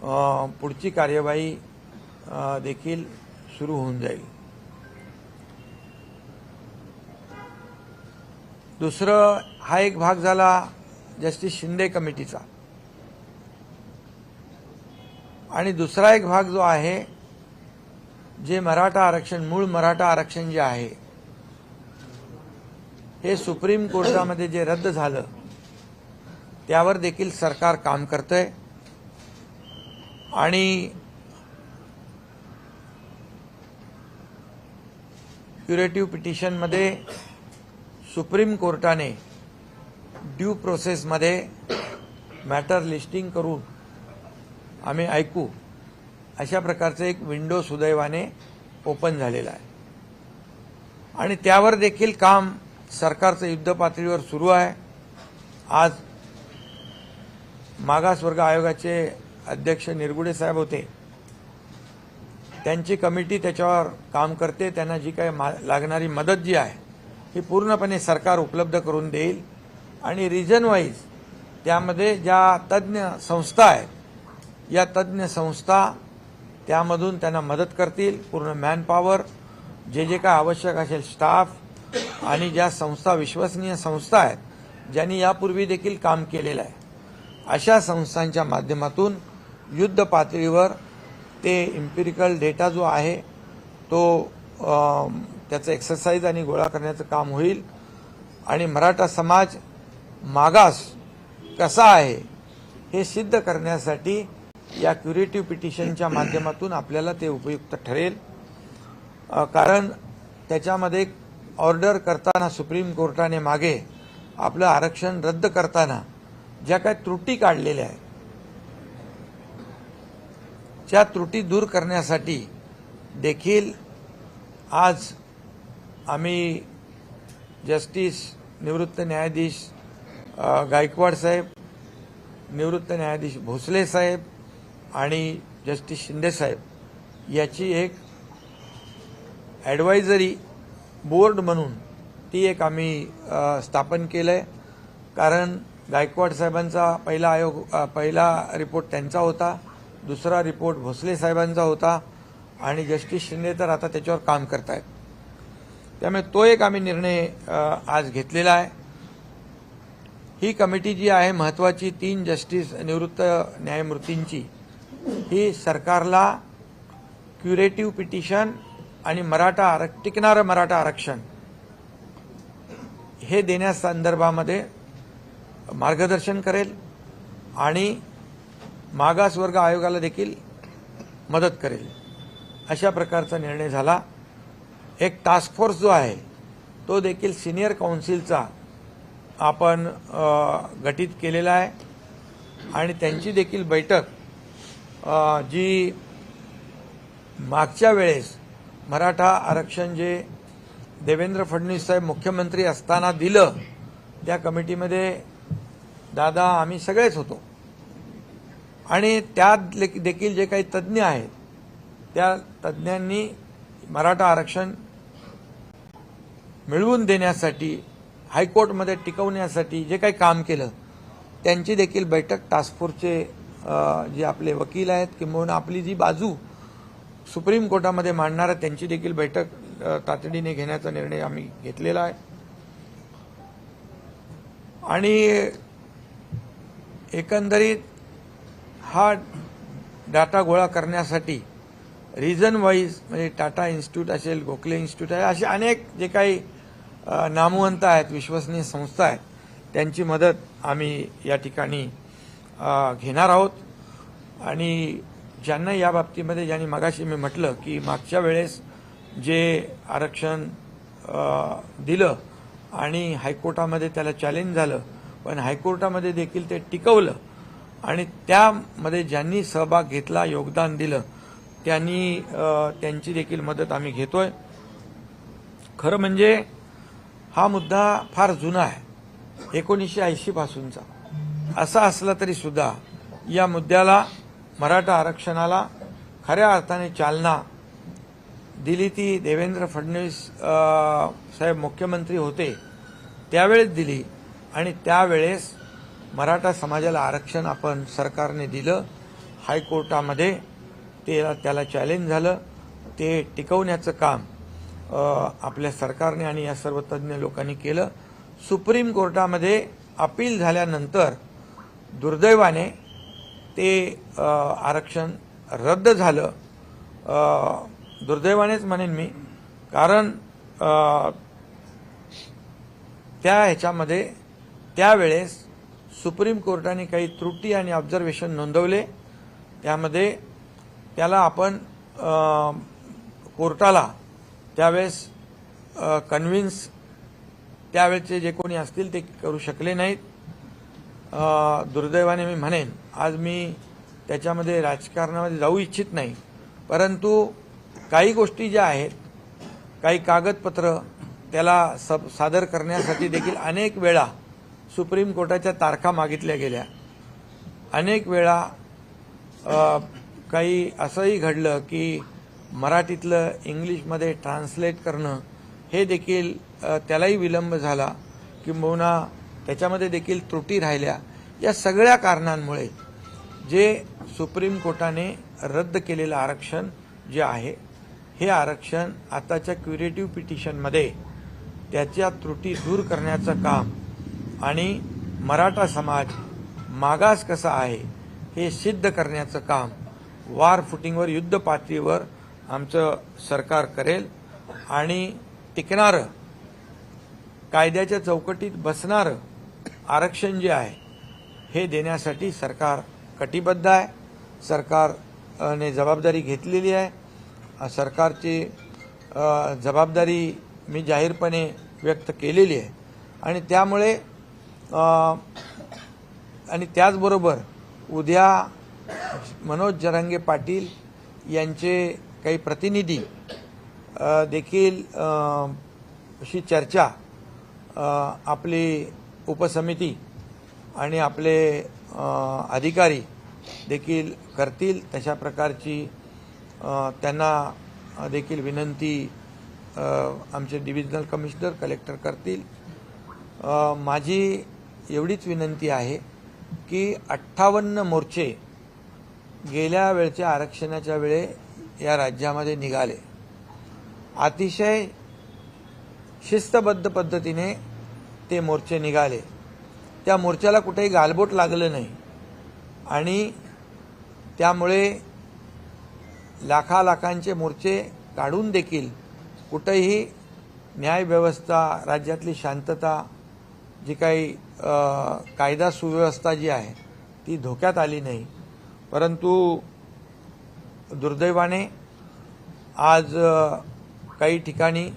पुढची कार्यवाही देखील सुरू होऊन जाईल। दुसरं हा एक भाग झाला जस्टिस शिंदे कमिटीचा, आणि दुसरा एक भाग जो आहे जे मराठा आरक्षण, मूळ मराठा आरक्षण जे आहे हे सुप्रीम कोर्टामध्ये जे रद्द झालं त्यावर देखील सरकार काम करतंय। आणि क्युरेटिव्ह पिटिशनमध्ये सुप्रीम कोर्टाने ड्यू प्रोसेसमध्ये मॅटर लिस्टिंग करून आम्ही ऐकू अशा प्रकारचं एक विंडो सुदैवाने ओपन झालेला आहे, आणि त्यावर देखील काम सरकारचं युद्ध पातळीवर सुरू आहे। आज मागासवर्ग आयोगाचे अध्यक्ष निरगुडे साहेब होते, त्यांची कमिटी त्याच्यावर काम करते। त्यांना जी काही लागणारी मदत जी आहे ही पूर्णपणे सरकार उपलब्ध करून देईल, आणि रिजन वाईज त्यामध्ये ज्या तज्ज्ञ संस्था आहेत या तज्ज्ञ संस्था त्यामधून त्यांना मदत करतील। पूर्ण मॅनपॉवर, जे काय आवश्यक असेल स्टाफ, आणि ज्या संस्था विश्वसनीय संस्था आहेत ज्यांनी यापूर्वी देखील काम केलेलं आहे अशा संस्थांच्या माध्यमातून युद्ध पातळीवर ते इम्पिरिकल डेटा जो आहे तो त्याचं एक्सरसाइज आणि गोळा करण्याचं काम होईल, आणि मराठा समाज मागास कसा आहे हे सिद्ध करण्यासाठी या क्युरेटिव्ह पिटिशनच्या माध्यमातून आपल्याला ते उपयुक्त ठरेल। कारण त्याच्यामध्ये ऑर्डर करताना सुप्रीम कोर्टाने मागे आपलं आरक्षण रद्द करताना ज्या काही त्रुटी काढलेल्या आहेत त्या त्रुटी दूर करण्यासाठी देखील आज आम्ही जस्टिस निवृत्त न्यायाधीश गायकवाड साहेब, निवृत्त न्यायाधीश भोसले साहेब आणि जस्टिस शिंदे साहेब याची एक ॲडवायझरी बोर्ड म्हणून ती एक आम्ही स्थापन केलंय। कारण गायकवाड साहेबांचा पहिला रिपोर्ट त्यांचा होता, दुसरा रिपोर्ट भोसले साहेबांचा होता, आणि जस्टिस शिंदे तर आता त्याच्यावर काम करतायत। त्यामुळे तो एक आम्ही निर्णय आज घेतलेला आहे। ही कमिटी जी आहे महत्त्वाची 3 जस्टिस निवृत्त न्यायमूर्तींची, ही सरकारला क्युरेटिव्ह पिटिशन आणि टिकणारं मराठा आरक्षण हे देण्यासंदर्भामध्ये मार्गदर्शन करेल, आणि मागासवर्ग आयोगाला देखील मदत करेल अशा प्रकारचा निर्णय झाला। एक टास्क फोर्स जो आहे तो देखील सिनियर काउन्सिलचा आपण गठीत केलेला आहे, आणि त्यांची देखील बैठक जी मागच्या वेळेस मराठा आरक्षण जे देवेंद्र फडणवीस साहेब मुख्यमंत्री असताना दिलं त्या कमिटीमध्ये दादा आम्ही सगळेच होतो, आणि त्यात देखील जे काही तज्ज्ञ आहेत त्या तज्ज्ञांनी मराठा आरक्षण मिळवून देण्यासाठी, हायकोर्टमध्ये टिकवण्यासाठी जे काही काम केलं त्यांची देखील बैठक टास्क फोर्सचे जे आपले वकील आहेत किंवा आपली जी बाजू सुप्रीम कोर्टामध्ये मांडणार त्यांची देखील बैठक तातडीने घेण्याचा निर्णय आम्ही घेतलेला आहे। आणि एकंदरीत हा डाटा गोळा करण्यासाठी रिजन वाईज म्हणजे टाटा इन्स्टिट्यूट असेल, गोखले इन्स्टिट्यूट आहे, असे अनेक जे काही नामवंत आहेत, विश्वसनीय संस्था आहेत, त्यांची मदत आम्ही या ठिकाणी घेणार आहोत। आणि ज्यांना या बाबतीमध्ये, ज्यांनी मगाशी मी म्हटलं की मागच्या वेळेस जे आरक्षण दिलं आणि हायकोर्टामध्ये त्याला चॅलेंज झालं, पण हायकोर्टामध्ये देखील ते टिकवलं, आणि त्यामध्ये ज्यांनी सहभाग घेतला, योगदान दिलं, त्यांची देखील मदत आम्ही घेतोय। खरं म्हणजे हा मुद्दा फार जुना आहे, 1980 पासूनचा। असा असला तरी सुद्धा या मुद्द्याला, मराठा आरक्षणाला खऱ्या अर्थाने चालना दिली ती देवेंद्र फडणवीस साहेब मुख्यमंत्री होते त्यावेळेस दिली, आणि त्यावेळेस मराठा समाजाला आरक्षण आपण सरकारने दिलं, हायकोर्टामध्ये त्याला चॅलेंज झालं. ते टिकवण्याचं काम आपल्या सरकारने आणि या सर्व तज्ज्ञ लोकांनी केलं. सुप्रीम कोर्टामध्ये अपील झाल्यानंतर दुर्दैवाने ते आरक्षण रद्द झालं. दुर्दैवानेच म्हणेन मी, कारण ह्याच्यामध्ये त्यावेळेस सुप्रीम कोर्टाने काही त्रुटी आणि ऑब्झर्वेशन नोंदवले. त्यामध्ये त्याला आपण कोर्टाला त्यावेळेस कन्व्हिन्स त्यावेळेचे जे कोणी असतील ते करू शकले नाहीत. दुर्दैवाने मी म्हणेन, आज मी त्याच्यामध्ये राजकारणामध्ये जाऊ इच्छित नाही, परंतु काही गोष्टी ज्या आहेत, काही कागदपत्र त्याला सादर करण्यासाठी देखील अनेक वेळा सुप्रीम कोर्टाच्या तारखा मागितल्या गेल्या. अनेक वेळा काही असंही घडलं की मराठीतलं इंग्लिशमध्ये ट्रान्सलेट करणं हे देखील त्यालाही विलंब झाला, किंबहुना त्याच्यामध्ये देखील त्रुटी राहिल्या. या सगळ्या कारणांमुळे जे सुप्रीम कोर्टाने रद्द केलेलं आरक्षण जे आहे, हे आरक्षण आताच्या क्युरेटिव्ह पिटिशनमध्ये त्याच्या त्रुटी दूर करण्याचं काम आणि मराठा समाज मागास कसा आहे हे सिद्ध करण्याचं काम वार फुटिंगवर, युद्ध पातळीवर आमचं सरकार करेल. आणि टिकणारं, कायद्याच्या चौकटीत बसणारं आरक्षण जे आहे हे देण्यासाठी सरकार कटिबद्ध आहे. सरकारने जबाबदारी घेतलेली आहे. सरकारची जबाबदारी मी जाहीरपणे व्यक्त केलेली आहे. आणि त्यामुळे आणि त्याचबरोबर उद्या मनोज जरांगे पाटील यांचे काही प्रतिनिधी देखील अशी चर्चा आपली उपसमिती आणि आपले अधिकारी देखील करतील. तशा प्रकारची त्यांना देखील विनंती आमचे डिव्हिजनल कमिशनर, कलेक्टर करतील. माझी एवढीच विनंती आहे की 58 मोर्चे गेल्या वेळच्या आरक्षणाच्या वेळे या राज्यामध्ये निघाले. अतिशय शिस्तबद्ध पद्धतीने ते मोर्चे निघाले. त्या मोर्चाला कुठेही गालबोट लागलं नाही आणि त्यामुळे लाखालाखांचे मोर्चे काढून देखील कुठेही न्यायव्यवस्था, राज्यातली शांतता, जी काही कायदा सुव्यवस्था जी आहे ती धोक्यात आली नाही. परंतु दुर्दैवाने आज काही ठिकाणी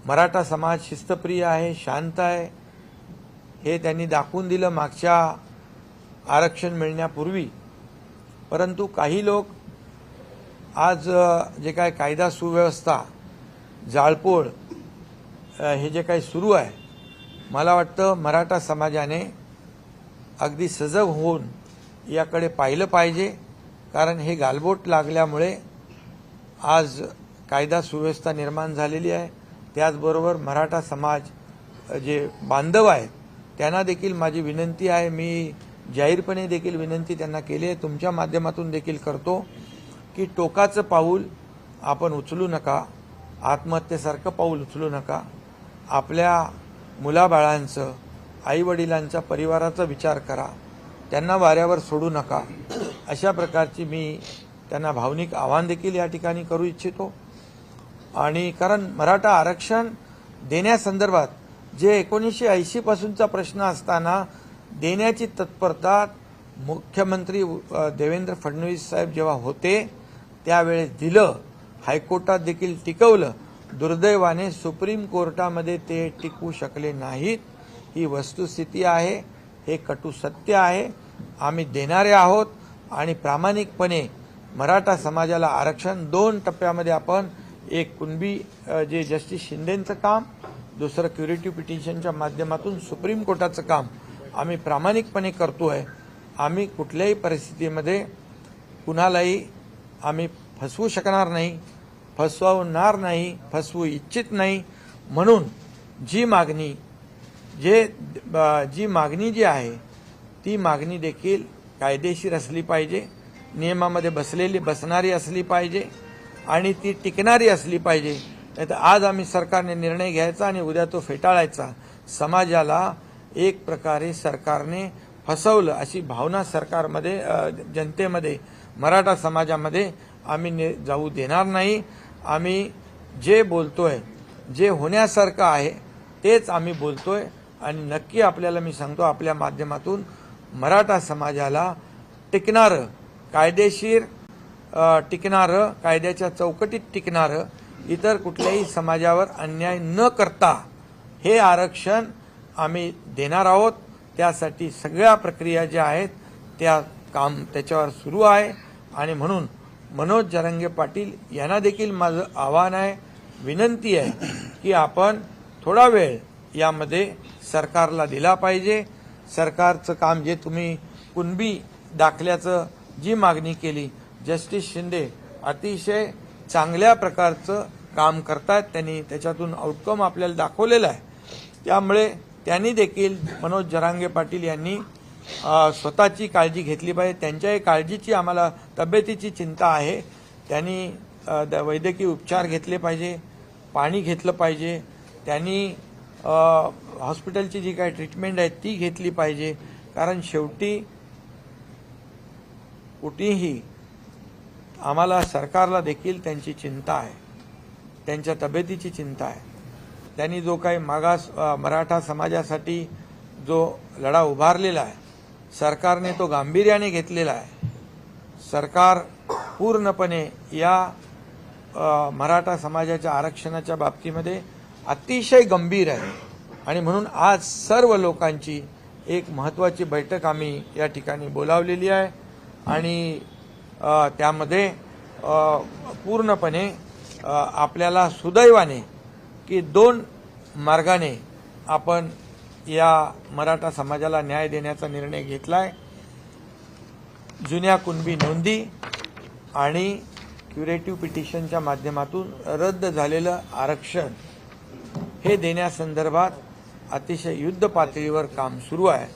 मराठा समाज शिस्तप्रिय आहे, शांत आहे, हे त्यांनी दाखवून दिलं मागच्या आरक्षण मिळण्यापूर्वी. परंतु काही लोक आज जे काय कायदा सुव्यवस्था, जाळपोळ हे जे काही सुरू आहे, मला वाटतं मराठा समाजाने अगदी सजग होऊन याकडे पाहिलं पाहिजे. कारण हे गालबोट लागल्यामुळे आज कायदा सुव्यवस्था निर्माण झालेली आहे. त्याचबरोबर मराठा समाज जे बांधव आहेत त्यांना देखील माझी विनंती आहे, मी जाहीरपणे देखील विनंती त्यांना केली आहे, तुमच्या माध्यमातून देखील करतो की टोकाचं पाऊल आपण उचलू नका, आत्महत्येसारखं पाऊल उचलू नका. आपल्या मुलाबाळांचं, आईवडिलांच्या परिवाराचा विचार करा, त्यांना वाऱ्यावर सोडू नका. अशा प्रकारची मी त्यांना भावनिक आवाहन देखील या ठिकाणी करू इच्छितो. आणि कारण मराठा आरक्षण देण्यासंदर्भात जे 1980 पासूनचा प्रश्न असताना देण्याची तत्परता मुख्यमंत्री देवेंद्र फडणवीस साहेब जेव्हा होते त्यावेळेस दिलं, हायकोर्टात देखील टिकवलं. दुर्दैवाने सुप्रीम कोर्टामध्ये ते टिकवू शकले नाहीत. ही वस्तुस्थिती आहे, हे कटू सत्य आहे. आम्ही देणारे आहोत आणि प्रामाणिकपणे मराठा समाजाला आरक्षण 2 टप्प्यामध्ये आपण, एक कुणबी जे जस्टिस शिंदेंचं काम, दुसरं क्युरेटिव्ह पिटिशनच्या माध्यमातून सुप्रीम कोर्टाचं काम आम्ही प्रामाणिकपणे करतोय. आम्ही कुठल्याही परिस्थितीमध्ये कुणालाही आम्ही फसवू शकणार नाही, फसवणार नाही, फसवू इच्छित नाही. म्हणून जी मागणी जी आहे ती मागणी देखील कायदेशीर असली पाहिजे, नियमामध्ये बसणारी असली पाहिजे आणि ती टिकणारी असली पाहिजे. नाहीतर आज आम्ही सरकारने निर्णय घ्यायचा आणि उद्या तो फेटाळायचा. समाजाला एक प्रकारे सरकारने फसवलं अशी भावना सरकारमध्ये, जनतेमध्ये, मराठा समाजामध्ये आम्ही जाऊ देणार नाही. आम्ही जे बोलतोय, जे होण्यासारखं आहे तेच आम्ही बोलतोय आणि नक्की आपल्याला मी सांगतो, आपल्या माध्यमातून मराठा समाजाला टिकणारं, कायदेशीर टिकणारं, कायद्याच्या चौकटीत टिकणारं, इतर कुठल्याही समाजावर अन्याय न करता हे आरक्षण आम्ही देणार आहोत. त्यासाठी सगळ्या प्रक्रिया ज्या आहेत त्याच्यावर सुरू आहे. आणि म्हणून मनोज जरांगे पाटील यांना देखील माझं आव्हान आहे, विनंती आहे की आपण थोडा वेळ यामध्ये सरकारला दिला पाहिजे. सरकारचं काम जे तुम्ही कुणबी दाखल्याचं जी मागणी केली, जस्टिस शिंदे अतिशय चांगल्या प्रकारचं काम करतात. त्यांनी त्याच्यातून आउटकम आपल्याला दाखवलेला आहे. त्यामुळे त्यांनी देखील मनोज जरांगे पाटील यांनी स्वतःची काळजी घेतली पाहिजे. त्यांच्याही काळजीची आम्हाला तब्येतीची चिंता आहे. त्यांनी वैद्यकीय उपचार घेतले पाहिजे, पाणी घेतलं पाहिजे, त्यांनी हॉस्पिटलची जी काही ट्रीटमेंट आहे ती घेतली पाहिजे. कारण शेवटी कुठेही आम्हाला सरकारला देखील त्यांची चिंता आहे, त्यांच्या तब्येतीची चिंता आहे. त्यांनी जो काही मागास मराठा समाजासाठी जो लढा उभारलेला आहे, सरकारने तो गांभीर्याने घेतलेला आहे. सरकार पूर्णपणे या मराठा समाजाच्या आरक्षणाच्या बाबतीमध्ये अतिशय गंभीर आहे. आणि म्हणून आज सर्व लोकांची एक महत्त्वाची बैठक आम्ही या ठिकाणी बोलावलेली आहे. आणि त्यामध्ये पूर्णपणे आपल्याला सुदैवाने की 2 मार्गाने आपण या मराठा समाजाला न्याय देण्याचा निर्णय घेतलाय. जुन्या कुणबी नोंदी आणि क्युरेटिव्ह पिटिशनच्या माध्यमातून रद्द झालेलं आरक्षण हे देण्यासंदर्भात अतिशय युद्ध पातळीवर काम सुरू आहे.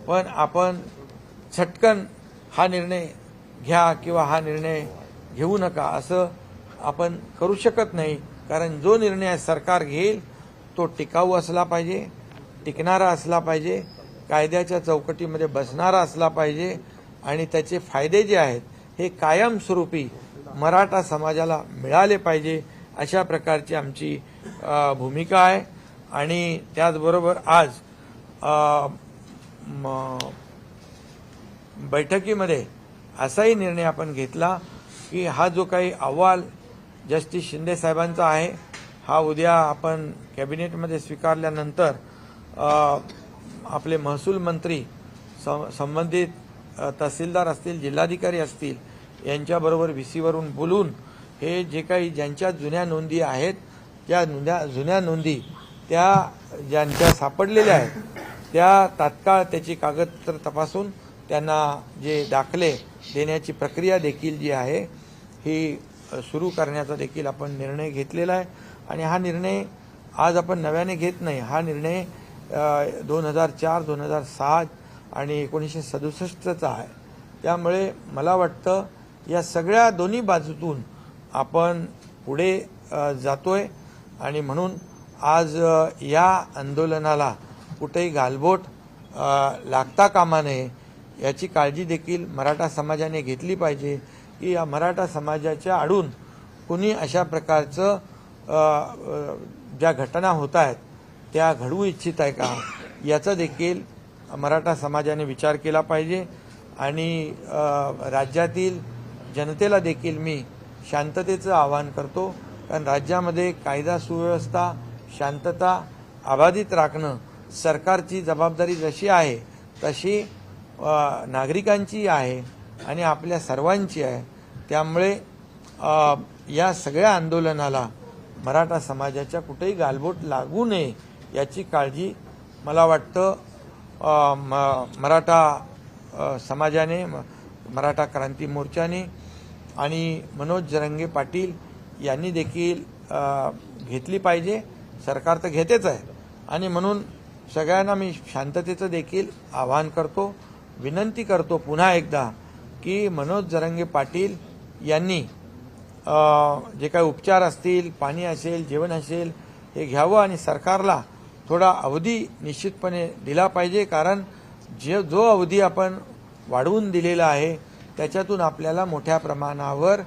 पण आपण झटकन हा निर्णय घ्या किंवा हा निर्णय घेऊ नका असं आपण करू शकत नाही. कारण जो निर्णय सरकार घेईल तो टिकाऊ असला पाहिजे, टिकणारा असला पाहिजे, कायद्याच्या चौकटीमध्ये बसणारा असला पाहिजे आणि त्याचे फायदे जे आहेत हे कायमस्वरूपी मराठा समाजाला मिळाले पाहिजे, अशा प्रकारची आमची भूमिका आहे. आणि त्याचबरोबर आज बैठकीमध्ये असाही निर्णय आपण घेतला की हा जो काही अहवाल जस्टिस शिंदे साहेबांचा आहे हा उद्या आपण कॅबिनेटमध्ये स्वीकारल्यानंतर आपले महसूल मंत्री, संबंधित तहसीलदार असतील, जिल्हाधिकारी असतील यांच्याबरोबर व्हीसीवरून बोलून हे जे काही ज्यांच्या जुन्या नोंदी आहेत त्या जुन्या नोंदी त्या ज्यांच्या सापडलेल्या आहेत त्या तात्काळ त्याची कागदपत्र तपासून त्यांना जे दाखले देण्याची प्रक्रिया देखील जी आहे ही सुरू करण्याचा देखील आपण निर्णय घेतलेला आहे. आणि हा निर्णय आज आपण नव्याने घेत नाही. हा निर्णय 2004, 2007 आणि 1967चा आहे. त्यामुळे मला वाटतं या सगळ्या दोन्ही बाजूतून आपण पुढे जातोय. आणि म्हणून आज या आंदोलनाला कुठेही गालबोट लागता कामा नये याची काळजी देखील मराठा समाजाने घेतली पाहिजे की या मराठा समाजाच्या आडून कुणी अशा प्रकारचं ज्या घटना होत आहेत त्या घडवू इच्छित आहे का याचा देखील मराठा समाजाने विचार केला पाहिजे. आणि राज्यातील जनतेला देखील मी शांततेचं आवाहन करतो. कारण राज्यामध्ये कायदा सुव्यवस्था, शांतता अबाधित राखणं सरकारची जबाबदारी जशी आहे तशी नागरिकांची आहे आणि आपल्या सर्वांची आहे. त्यामुळे या सगळ्या आंदोलनाला मराठा समाजाच्या कुठेही गालबोट लागू नये याची काळजी मला वाटतं मराठा समाजाने, मराठा क्रांती मोर्चाने आणि मनोज जरांगे पाटील यांनी देखील घेतली पाहिजे. सरकार तर घेतेच आहे आणि म्हणून सगळ्यांना मी शांततेचं देखील आवाहन करतो. विनंती करतो पुन्हा एकदा की मनोज जरांगे पाटील यांनी जे काही उपचार असतील, पाणी असेल, जेवण असेल, हे घ्यावं आणि सरकारला थोडा अवधी निश्चितपणे दिला पाहिजे, कारण जो अवधी आपण वाढवून दिलेला आहे त्याच्यातून आपल्याला मोठ्या प्रमाणावर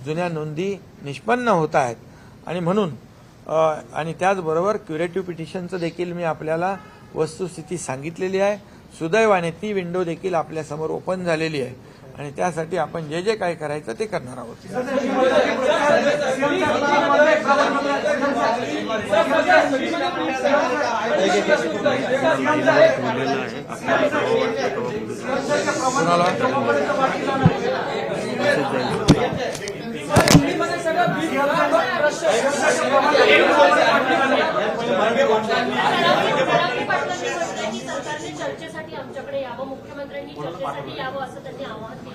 जुन्या नोंदी निष्पन्न होत आहेत आणि म्हणून आणि त्याचबरोबर क्युरेटिव्ह पिटिशनचं देखील मी आपल्याला वस्तुस्थिती सांगितलेली आहे. सुदैवाने ती विंडो देखील आपल्यासमोर ओपन झालेली आहे आणि त्यासाठी आपण जे जे काय करायचं ते करणार आहोत.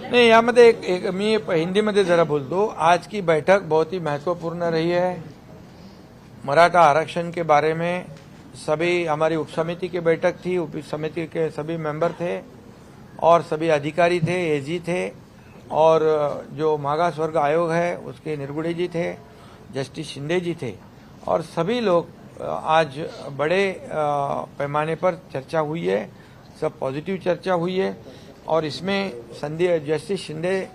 नहीं, यामध्ये एक मी हिंदी में जरा बोल दो. आज की बैठक बहुत ही महत्वपूर्ण रही है. मराठा आरक्षण के बारे में सभी हमारी उप समिति की बैठक थी. उप समिति के सभी मेंबर थे और सभी अधिकारी थे, एजी थे और जो मागास वर्ग आयोग है उसके निरगुड़े जी थे, जस्टिस शिंदे जी थे और सभी लोग आज बड़े पैमाने पर चर्चा हुई है. सब पॉजिटिव चर्चा हुई है और इसमें जस्टिस शिंदे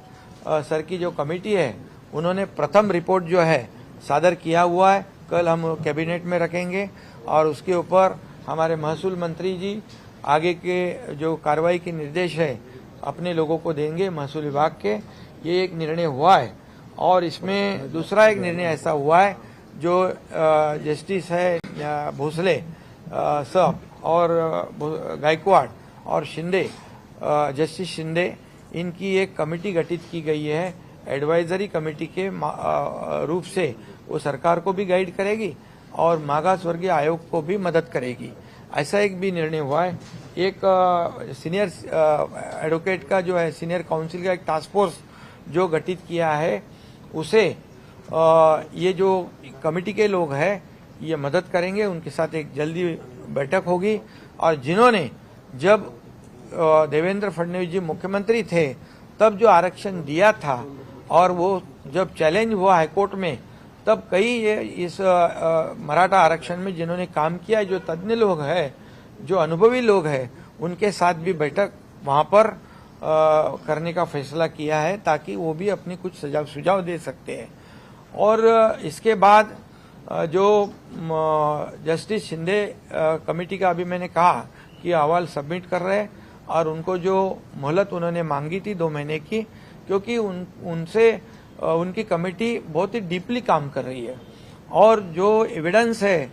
सर की जो कमेटी है उन्होंने प्रथम रिपोर्ट जो है सादर किया हुआ है. कल हम कैबिनेट में रखेंगे और उसके ऊपर हमारे महसूल मंत्री जी आगे के जो कार्रवाई के निर्देश है अपने लोगों को देंगे महसूल विभाग के. ये एक निर्णय हुआ है और इसमें दूसरा एक निर्णय ऐसा हुआ है जो जस्टिस है भोसले साहब और गायकवाड़ और शिंदे, जस्टिस शिंदे, इनकी एक कमेटी गठित की गई है एडवाइजरी कमेटी के रूप से. वो सरकार को भी गाइड करेगी और मागास वर्गीय आयोग को भी मदद करेगी. ऐसा एक भी निर्णय हुआ है. एक सीनियर एडवोकेट का जो है सीनियर काउंसिल का एक टास्क फोर्स जो गठित किया है उसे ये जो कमेटी के लोग हैं ये मदद करेंगे. उनके साथ एक जल्दी बैठक होगी और जिन्होंने जब देवेंद्र फडणवीस जी मुख्यमंत्री थे तब जो आरक्षण दिया था और वो जब चैलेंज हुआ हाईकोर्ट में तब कई इस मराठा आरक्षण में जिन्होंने काम किया, जो तज्ञ लोग हैं, जो अनुभवी लोग हैं, उनके साथ भी बैठक वहां पर करने का फैसला किया है ताकि वो भी अपनी कुछ सुझाव दे सकते हैं. और इसके बाद जो जस्टिस शिंदे कमेटी का अभी मैंने कहा कि अहवाल सबमिट कर रहे हैं और उनको जो मोहलत उन्होंने मांगी थी 2 महीने की, क्योंकि उनसे उनकी कमेटी बहुत ही डीपली काम कर रही है और जो एविडेंस है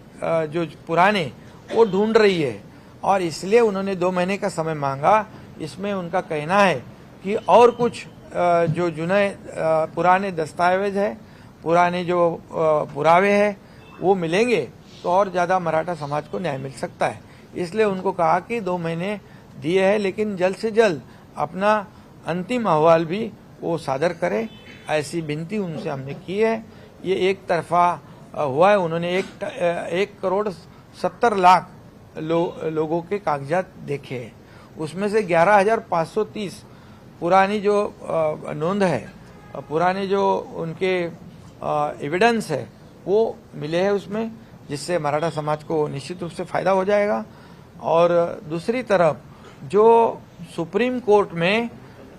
जो पुराने वो ढूंढ रही है और इसलिए उन्होंने 2 महीने का समय मांगा. इसमें उनका कहना है कि और कुछ जो पुराने दस्तावेज है, पुराने जो पुरावे हैं वो मिलेंगे तो और ज्यादा मराठा समाज को न्याय मिल सकता है. इसलिए उनको कहा कि 2 महीने दिए हैं लेकिन जल्द से जल्द अपना अंतिम अहवाल भी वो सादर करें, ऐसी विनती उनसे हमने की है. ये एक तरफा हुआ है. उन्होंने 1,70,00,000 लोगों के कागजात देखे हैं. उसमें से 11,530 पुरानी जो नोंद है, पुराने जो उनके एविडेंस है वो मिले हैं उसमें, जिससे मराठा समाज को निश्चित रूप से फायदा हो जाएगा. और दूसरी तरफ जो सुप्रीम कोर्ट में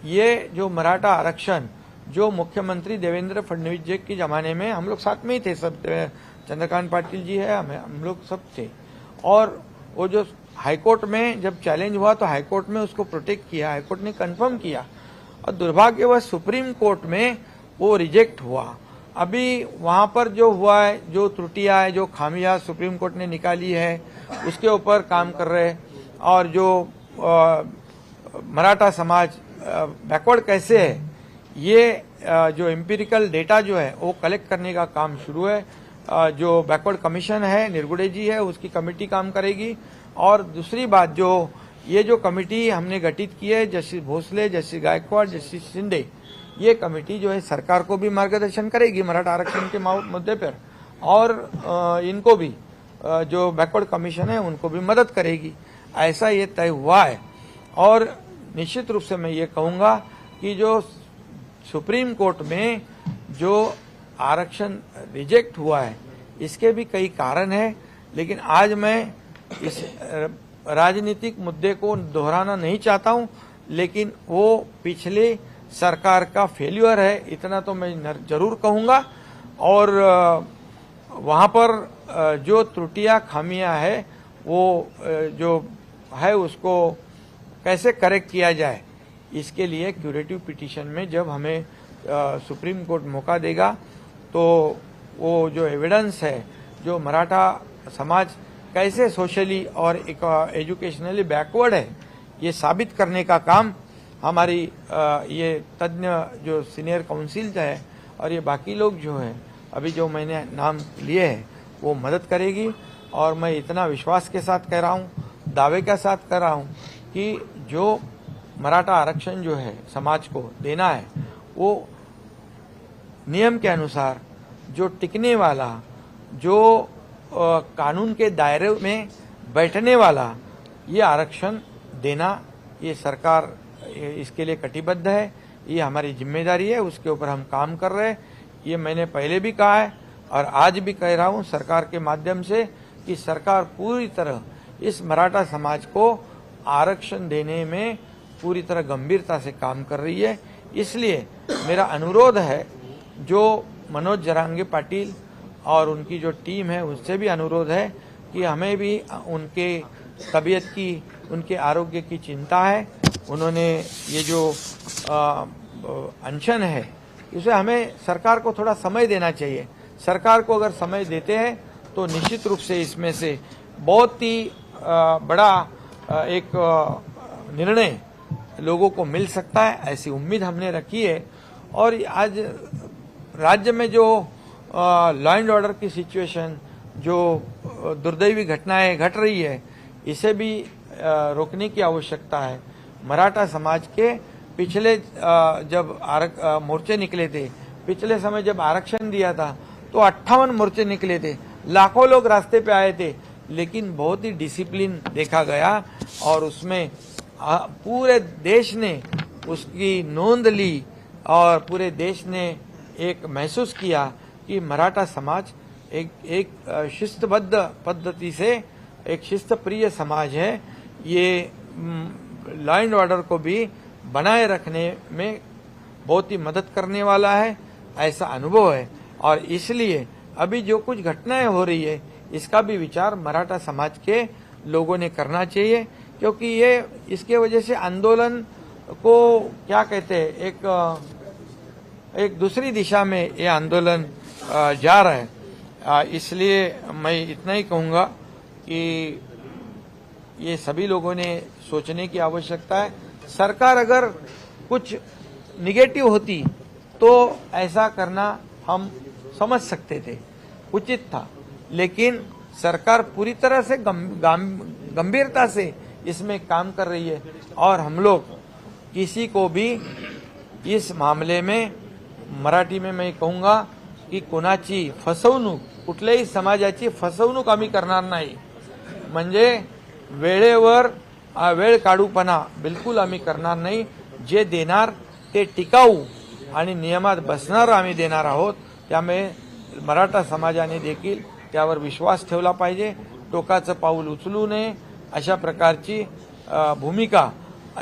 ये जो मराठा आरक्षण जो मुख्यमंत्री देवेंद्र फडणवीस जी के जमाने में हम लोग साथ में ही थे, सब चंद्रकांत पाटिल जी है, हम लोग सब थे, और वो जो हाईकोर्ट में जब चैलेंज हुआ तो हाईकोर्ट में उसको प्रोटेक्ट किया, हाईकोर्ट ने कंफर्म किया और दुर्भाग्यवश सुप्रीम कोर्ट में वो रिजेक्ट हुआ. अभी वहां पर जो हुआ है, जो त्रुटियां है, जो खामियां सुप्रीम कोर्ट ने निकाली है उसके ऊपर काम कर रहे हैं. और जो मराठा समाज बैकवर्ड कैसे है ये जो एम्पिरिकल डेटा जो है वो कलेक्ट करने का काम शुरू है. जो बैकवर्ड कमीशन है, निरगुड़े जी है, उसकी कमेटी काम करेगी. और दूसरी बात, जो ये जो कमेटी हमने गठित की है, justice Bhosale, justice Gaikwad, justice Shinde, ये कमेटी जो है सरकार को भी मार्गदर्शन करेगी मराठा आरक्षण के मुद्दे पर और इनको भी जो बैकवर्ड कमीशन है उनको भी मदद करेगी. ऐसा ये तय हुआ है और निश्चित रूप से मैं ये कहूँगा कि जो सुप्रीम कोर्ट में जो आरक्षण रिजेक्ट हुआ है इसके भी कई कारण हैं, लेकिन आज मैं इस राजनीतिक मुद्दे को दोहराना नहीं चाहता हूं, लेकिन वो पिछले सरकार का फेल्यूर है इतना तो मैं जरूर कहूंगा। और वहां पर जो त्रुटियां खामियां है वो जो है उसको कैसे करेक्ट किया जाए, इसके लिए क्यूरेटिव पिटीशन में जब हमें सुप्रीम कोर्ट मौका देगा तो वो जो एविडेंस है, जो मराठा समाज कैसे सोशली और एजुकेशनली बैकवर्ड है, ये साबित करने का काम हमारी ये तज्ञ जो सीनियर काउंसिल है और ये बाकी लोग जो हैं अभी जो मैंने नाम लिए हैं वो मदद करेगी। और मैं इतना विश्वास के साथ कह रहा हूँ, दावे के साथ कह रहा हूँ कि जो मराठा आरक्षण जो है समाज को देना है वो नियम के अनुसार जो टिकने वाला, जो कानून के दायरे में बैठने वाला ये आरक्षण देना, ये सरकार इसके लिए कटिबद्ध है, ये हमारी जिम्मेदारी है, उसके ऊपर हम काम कर रहे हैं। ये मैंने पहले भी कहा है और आज भी कह रहा हूँ सरकार के माध्यम से कि सरकार पूरी तरह इस मराठा समाज को आरक्षण देने में पूरी तरह गंभीरता से काम कर रही है। इसलिए मेरा अनुरोध है, जो मनोज जरांगे पाटिल और उनकी जो टीम है उससे भी अनुरोध है कि हमें भी उनके तबीयत की, उनके आरोग्य की चिंता है। उन्होंने ये जो अनशन है इसे हमें सरकार को थोड़ा समय देना चाहिए। सरकार को अगर समय देते हैं तो निश्चित रूप से इसमें से बहुत ही बड़ा एक निर्णय लोगों को मिल सकता है, ऐसी उम्मीद हमने रखी है। और आज राज्य में जो लॉ एंड ऑर्डर की सिचुएशन, जो दुर्दैवी घटनाएं घट रही है, इसे भी रोकने की आवश्यकता है। मराठा समाज के पिछले जब मोर्चे निकले थे, पिछले समय जब आरक्षण दिया था तो 58 मोर्चे निकले थे, लाखों लोग रास्ते पे आए थे, लेकिन बहुत ही डिसिप्लिन देखा गया और उसमें पूरे देश ने उसकी नोंद ली और पूरे देश ने एक महसूस किया कि मराठा समाज एक शिस्तबद्ध पद्धति से एक शिस्तप्रिय समाज है। ये लॉ एंड ऑर्डर को भी बनाए रखने में बहुत ही मदद करने वाला है, ऐसा अनुभव है। और इसलिए अभी जो कुछ घटनाएं हो रही है इसका भी विचार मराठा समाज के लोगों ने करना चाहिए, क्योंकि ये इसके वजह से आंदोलन को क्या कहते हैं, एक दूसरी दिशा में ये आंदोलन जा रहा है। इसलिए मैं इतना ही कहूँगा कि ये सभी लोगों ने सोचने की आवश्यकता है। सरकार अगर कुछ निगेटिव होती तो ऐसा करना हम समझ सकते थे, उचित था, लेकिन सरकार पूरी तरह से गंभीरता से इसमें काम कर रही है और हम लोग किसी को भी इस मामले में, मराठी में मैं कहूँगा की कोणाची फसवणूक, कुठल्याही समाजाची फसवणूक आम्ही करणार नाही। म्हणजे वेळेवर वेळ काढूपणा बिलकुल आम्ही करणार नाही। जे देणार ते टिकाऊ आणि नियमात बसणार आम्ही देणार आहोत। त्यामुळे मराठा समाजाने देखील त्यावर विश्वास ठेवला पाहिजे, टोकाचं पाऊल उचलू नये, अशा प्रकारची भूमिका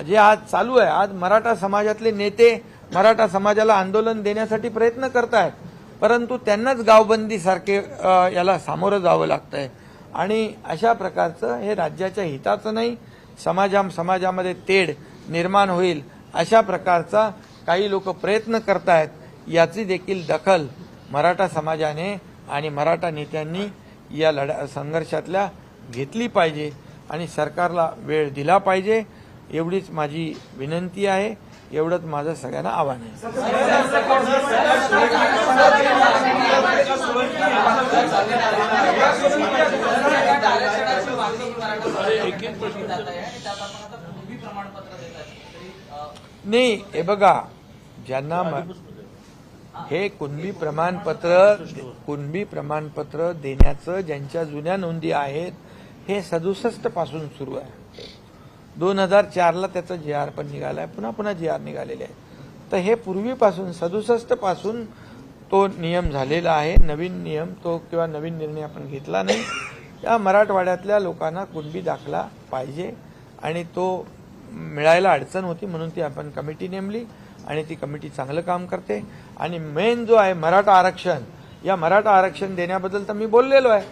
जे आज चालू आहे। आज मराठा समाजातले नेते मराठा समाजाला आंदोलन देण्यासाठी प्रयत्न करतायत, परंतु त्यांनाच गावबंदी सारखे याला सामोरं जावं लागतंय आणि अशा प्रकारचं हे राज्याच्या हिताचं नाही। समाजामध्ये तेढ निर्माण होईल अशा प्रकारचा काही लोक प्रयत्न करतायत, याची देखील दखल मराठा समाजाने आणि मराठा नेत्यांनी या संघर्षातल्या घेतली पाहिजे आणि सरकारला वेळ दिला पाहिजे, एवढीच माझी विनंती आहे, एवढंच माझं सगळ्यांना आव्हान आहे। नाही, हे बघा, ज्यांना हे कुणबी प्रमाणपत्र देण्याचं ज्यांच्या जुन्या नोंदी आहेत हे 67 पासून सुरू आहे। 2004ला त्याचा GR पण निघाला आहे, पुन्हा GR निघालेले आहे. तर हे पूर्वीपासून 67 पासून तो नियम झालेला आहे. नवीन नियम तो किंवा नवीन निर्णय आपण घेतला नाही. त्या मराठवाड्यातल्या लोकांना कुणबी दाखला पाहिजे आणि तो मिळायला अडचण होती, म्हणून ती आपण कमिटी नेमली आणि ती कमिटी चांगलं काम करते. आणि मेन जो आहे मराठा आरक्षण, या मराठा आरक्षण देण्याबद्दल तर मी बोललेलो आहे.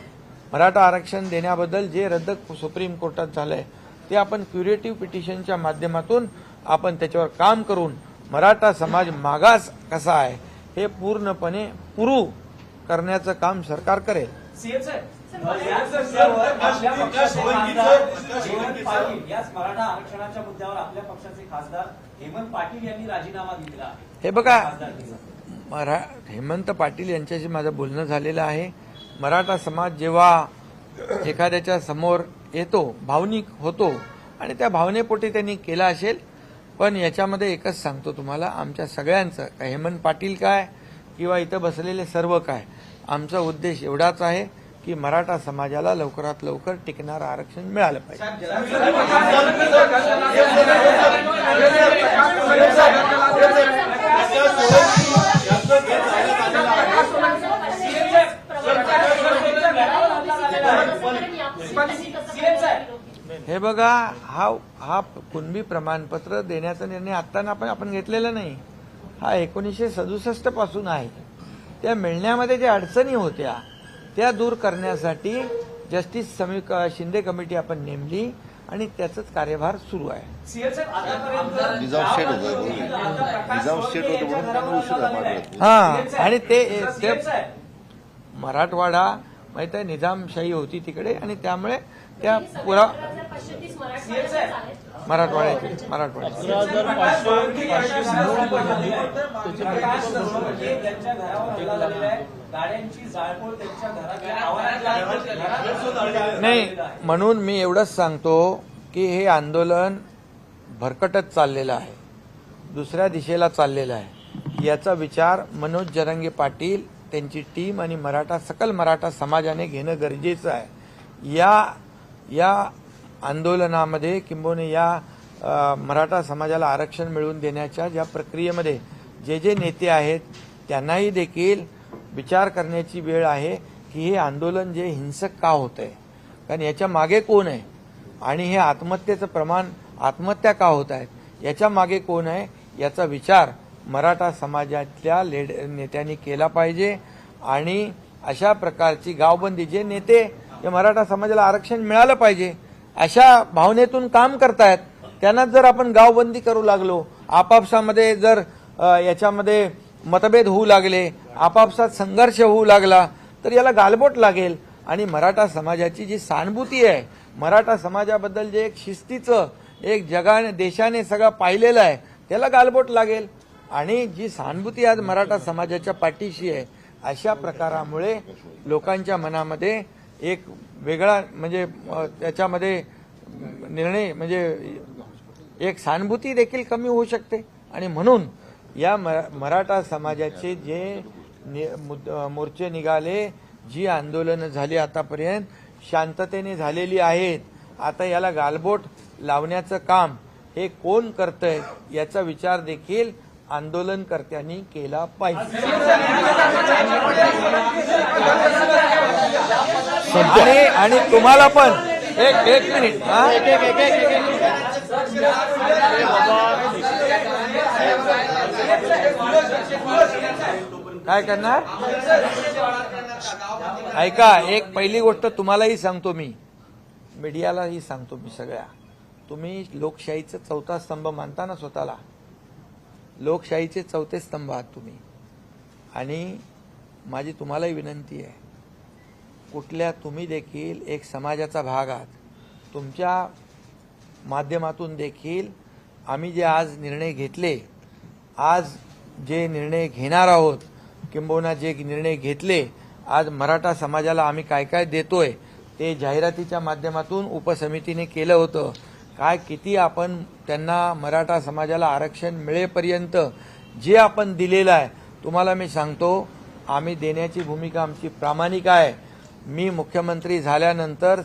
मराठा आरक्षण देण्याबद्दल जे रद्द सुप्रीम कोर्टात झालंय ते आपण क्युरेटिव्ह पिटिशनच्या माध्यमातून आपण त्याच्यावर काम करून मराठा समाज मागास कसा आहे हे पूर्णपणे पुरू करण्याचं काम सरकार करेल. मराठा आरक्षणाच्या मुद्द्यावर आपल्या पक्षाचे खासदार हेमंत पाटील यांनी राजीनामा दिला आहे. हे बघा, हेमंत पाटील यांच्याशी माझं बोलणं झालेलं आहे. मराठा समाज जेव्हा एखाद्याच्या समोर येतो, भावनिक होतो आणि त्या भावनेपोटी त्यांनी केला असेल. पण याच्यामध्ये एकच सांगतो तुम्हाला, आमच्या सगळ्यांचं, हेमंत पाटील काय किंवा इथं बसलेले सर्व काय, आमचा उद्देश एवढाच आहे की मराठा समाजाला लवकरात लवकर टिकणारं आरक्षण मिळालं पाहिजे. हे बघा, हा कुणबी प्रमाणपत्र देण्याचा निर्णय आत्ता आपण घेतलेला नाही. हा 1967 पासून आहे. त्या मिळण्यामध्ये ज्या अडचणी होत्या त्या दूर करण्यासाठी जस्टिस शिंदे कमिटी आपण नेमली आणि त्याचाच कार्यभार सुरू आहे. हा, आणि ते मराठवाडा माहित आहे, निजामशाही होती तिकडे आणि त्यामुळे त्या पुरा मराठवाड्याचे नाही. म्हणून मी एवढंच सांगतो की हे आंदोलन भरकटत चाललेलं आहे, दुसऱ्या दिशेला चाललेलं आहे. याचा विचार मनोज जरांगे पाटील, त्यांची टीम आणि सकल मराठा समाजाने घेणं गरजेचं आहे. या आंदोलनामध्ये किंबहुना या मराठा समाजाला आरक्षण मिळवून देण्याच्या ज्या प्रक्रियेमध्ये जे नेते आहेत त्यांनाही देखील विचार करण्याची वेळ आहे की हे आंदोलन जे हिंसक का होत आहे, कारण याच्या मागे कोण आहे आणि हे आत्महत्येचं प्रमाण, आत्महत्या का होत आहेत याच्या मागे कोण आहे याचा विचार मराठा समाजातल्या नेत्यांनी केला पाहिजे. आणि अशा प्रकारची गावबंदी, जे नेते या मराठा समाजाला आरक्षण मिळालं पाहिजे अशा भावनेतून काम करतायत, त्यांना जर आपण गावबंदी करू लागलो, आपापसामध्ये जर याच्यामध्ये मतभेद होऊ लागले, आपापसात संघर्ष होऊ लागला तर याला गालबोट लागेल. आणि मराठा समाजाची जी सहानुभूती आहे, मराठा समाजाबद्दल जे एक शिस्तीचं एक जगाने देशाने सगळं पाहिलेलं आहे त्याला गालबोट लागेल. आणि जी सहानुभूती आज मराठा समाजाच्या पाठीशी आहे, अशा प्रकारामुळे लोकांच्या मनामध्ये एक वेगळा म्हणजे त्याच्यामध्ये निर्णय म्हणजे एक सहानुभूती देखील कमी होऊ शकते. आणि म्हणून या मराठा समाजाचे जे मोर्चे निघाले, जी आंदोलनं झाली आतापर्यंत शांततेने झालेली आहेत, आता याला गालबोट लावण्याचं काम हे कोण करतंय याचा विचार देखील आंदोलनकर्त्यांनी केला पाहिजे. आणि तुम्हाला पण एक मिनिट काय करणार ऐका, एक पहिली गोष्ट तुम्हालाही सांगतो, मी मीडियालाही सांगतो, मी सगळ्या, तुम्ही लोकशाहीचा चौथा स्तंभ मानता ना स्वतःला, लोकशाहीचे चौथे स्तंभ आहात तुम्ही. आणि माझी तुम्हालाही विनंती आहे, कुठल्या तुम्ही देखील एक समाजाचा भाग आहात, तुमच्या माध्यमातून देखील आम्ही जे आज निर्णय घेतले, आज जे निर्णय घेणार आहोत किंबहुना जे निर्णय घेतले, आज मराठा समाजाला आम्ही काय काय देतोय ते जाहिरातीच्या माध्यमातून उपसमितीने केलं होतं. काय किती आपण त्यांना मराठा समाजाला आरक्षण मिळेपर्यंत जे आपण दिलेलं आहे, तुम्हाला मी सांगतो, आम्ही देण्याची भूमिका आमची प्रामाणिक आहे. मी मुख्यमंत्री झाल्यानंतर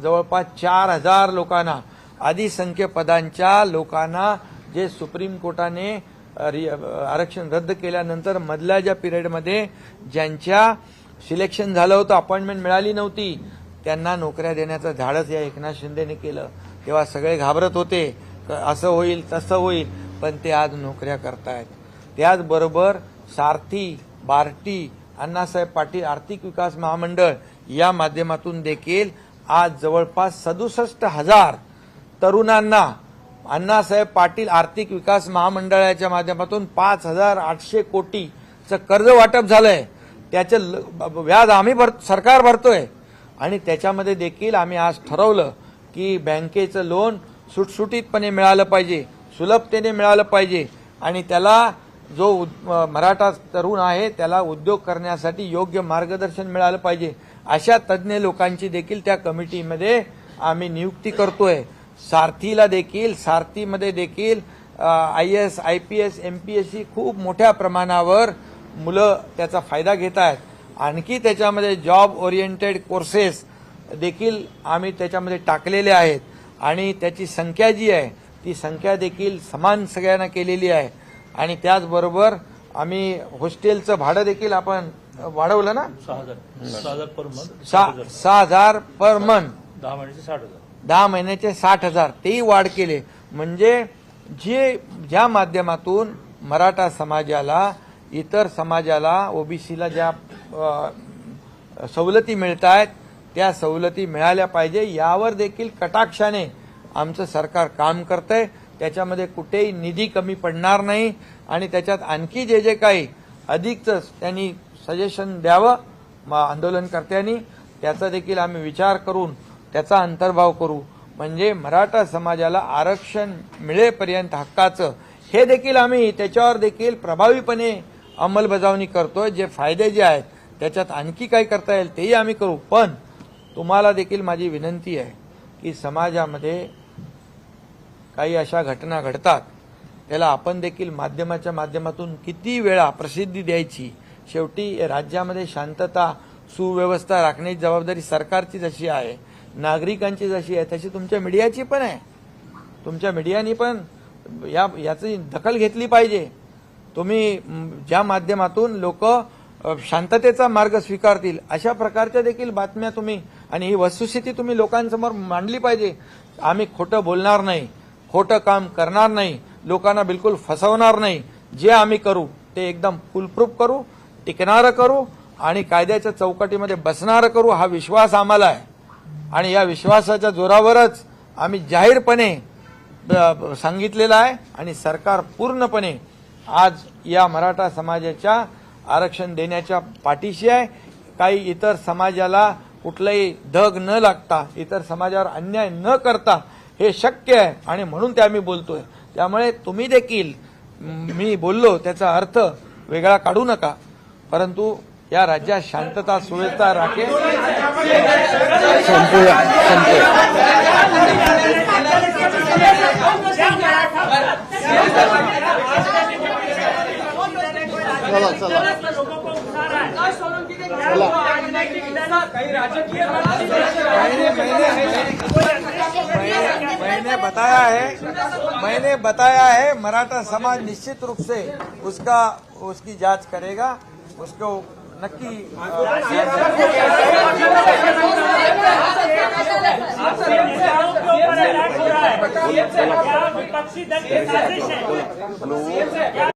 जवळपास 4000 लोकांना अधिसंख्य पदांच्या लोकांना जे सुप्रीम कोर्टाने आरक्षण रद्द केल्यानंतर मधल्या ज्या पिरियडमध्ये ज्यांच्या सिलेक्शन झालं होतं, अपॉइंटमेंट मिळाली नव्हती, त्यांना नोकऱ्या देण्याचं धाडस या एकनाथ शिंदेने केलं. तेव्हा सगळे घाबरत होते, असं होईल तसं होईल, पण ते आज नोकऱ्या करतायत. त्याचबरोबर सारथी, बार्टी, अण्णासाहेब पाटील आर्थिक विकास महामंडळ या माध्यमातून देखील आज जवळपास 67,000 तरुणांना अण्णासाहेब पाटील आर्थिक विकास महामंडळाच्या माध्यमातून 5,800 कोटीचं कर्ज वाटप झालंय. त्याचं व्याज आम्ही सरकार भरतोय. आणि त्याच्यामध्ये देखील आम्ही आज ठरवलं की बँकेचं लोन सुटसुटीतपणे मिळालं पाहिजे, सुलभतेने मिळालं पाहिजे आणि त्याला जो मराठा तरुण आहे त्याला उद्योग करण्यासाठी योग्य मार्गदर्शन मिळालं पाहिजे. अशा तज्ज्ञ लोकांची देखील त्या कमिटीमध्ये आम्ही नियुक्ती करतोय. सारथीला देखील, सारथीमध्ये देखील IAS, IPS, MPSC खूप मोठ्या प्रमाणावर मुलं त्याचा फायदा घेत आहेत. आणखी त्याच्यामध्ये जॉब ओरिएंटेड कोर्सेस देखील आम्ही त्याच्यामध्ये टाकलेले आहेत आणि त्याची संख्या जी आहे ती संख्या देखील समान सगळ्यांना केलेली आहे. आणि त्याचबरोबर आम्ही हॉस्टेलचं भाडं देखील आपण वाढवलं ना, 6,000 पर मंथ, 6,000 पर मंथ, 10 महिन्याचे 60,000, 10 महिन्याचे 60,000 तेही वाढ केले. म्हणजे ज्या माध्यमातून मराठा समाजाला, इतर समाजाला, ओबीसीला ज्या सवलती मिळत आहेत त्या सवलती मिळाल्या पाहिजे यावर देखील कटाक्षाने आमचं सरकार काम करतंय. त्याच्यामध्ये कुठेही निधी कमी पडणार नाही आणि त्याच्यात आणखी जे काही अधिकच त्यांनी सजेशन द्यावं आंदोलनकर्त्यांनी, त्याचा देखील आम्ही विचार करून त्याचा अंतर्भाव करू. म्हणजे मराठा समाजाला आरक्षण मिळेपर्यंत हक्काचं हे देखील आम्ही त्याच्यावर देखील प्रभावीपणे अंमलबजावणी करतोय. जे फायदे जे आहेत त्याच्यात आणखी काय करता येईल तेही आम्ही करू. पण तुम्हाला देखील माझी विनंती आहे की समाजामध्ये काही अशा घटना घडतात त्याला आपण देखील माध्यमाच्या माध्यमातून किती वेळा प्रसिद्धी द्यायची. शेवटी राज्यामध्ये शांतता, सुव्यवस्था राखण्याची जबाबदारी सरकारची जशी आहे, नागरिकांची जशी आहे, तशी तुमच्या मीडियाची पण आहे. तुमच्या मीडियानी पण याची दखल घेतली पाहिजे. तुम्ही ज्या माध्यमातून लोक शांततेचा मार्ग स्वीकारतील अशा प्रकारच्या देखील बातम्या तुम्ही आणि ही वस्तुस्थिती तुम्ही लोकांसमोर मांडली पाहिजे. आम्ही खोटं बोलणार नाही, खोटं काम करणार नाही, लोकांना बिलकुल फसवणार नाही. जे आम्ही करू ते एकदम फुलप्रूफ करू, टिकणारं करू आणि कायद्याच्या चौकटीमध्ये बसणारं करू हा विश्वास आम्हाला आहे. आणि या विश्वासाच्या जोरावरच आम्ही जाहीरपणे सांगितलेलं आहे आणि सरकार पूर्णपणे आज या मराठा समाजाच्या आरक्षण देण्याच्या पाठीशी आहे. काही इतर समाजाला कुठलाही धग न लागता, इतर समाजावर अन्याय न करता हे शक्य आहे आणि म्हणून ते आम्ही बोलतोय. त्यामुळे तुम्ही देखील मी बोललो त्याचा अर्थ वेगळा काढू नका, परंतु या राज्यात शांतता सुव्यवस्था राखेल. मैंने बताया है मराठा समाज निश्चित रूप से उसकी जांच करेगा. उसको नक्की विपक्षी दल की साजिश है.